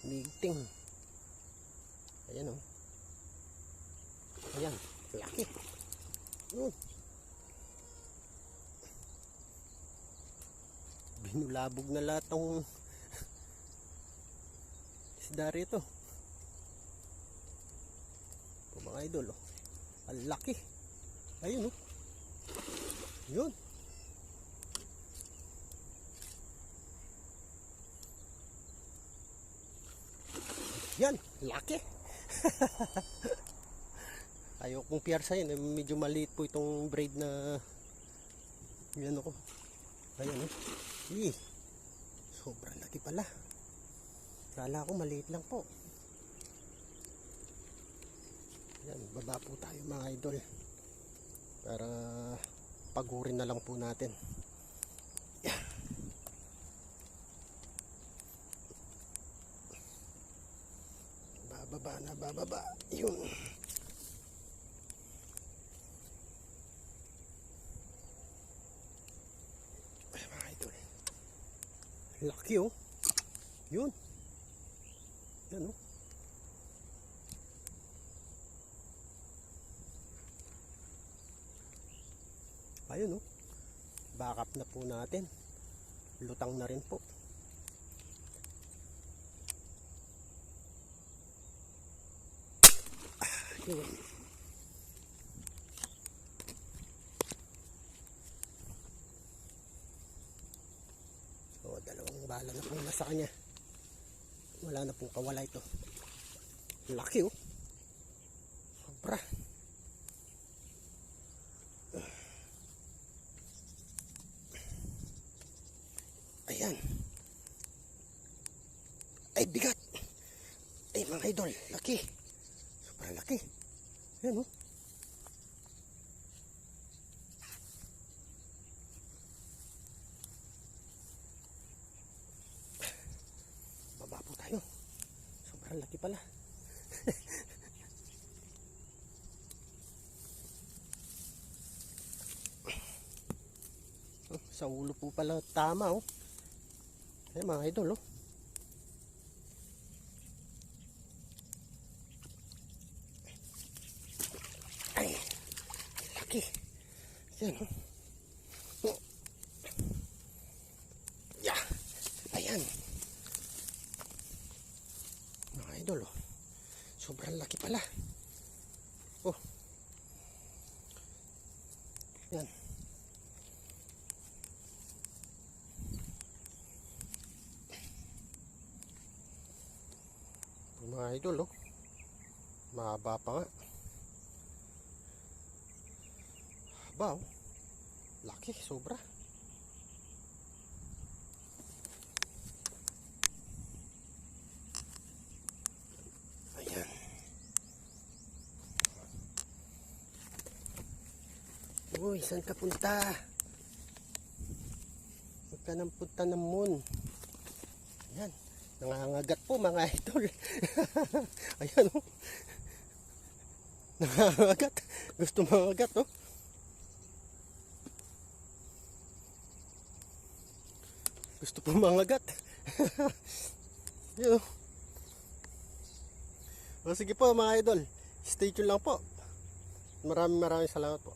Migting. Ayan o. Ayan. Laki. Yun. Binulabog na lahat ng isda rito. O mga idol o. Ang laki. Ayun o. Yun. Yan, laki. Ayaw kong piyarsahin, medyo maliit po itong braid na yan ako. Ayan eh. Sobrang laki pala. Kala ko maliit lang po. Yan, baba po tayo mga idol. Para pagurin na lang po natin. Bababa. Yun. Ay mga idol. Laki oh. Yun. Yan oh. Ayun oh. Backup na po natin. Lutang na rin po. Yun. So, dalawang bala na pong nasa kanya. Wala na pong kawala ito. Laki oh. Sobra. Ayan. Ay, bigat. Ay, mga idol, laki. Sobrang laki. Ayan oh. Baba po tayo. Sobrang laki pala. Oh, sa ulo po pala tama oh. Ayan mga idol oh. Ay, laki. Yan oh. Oh. Yeah. Ayan. Mga idol oh. Sobrang laki pala. Oh. Yan. Mga idol oh. Mahaba pa nga. Haba oh. Laki, sobra. Ayan. Uy, saan ka punta? Huwag ka nang punta ng moon. Ayan. Nangangagat po mga idol. Ayan oh. Nangangagat. Gusto mangagat oh. Gusto po mangagat. Ayan oh. O sige po mga idol. Stay tuned lang po. Maraming salamat po.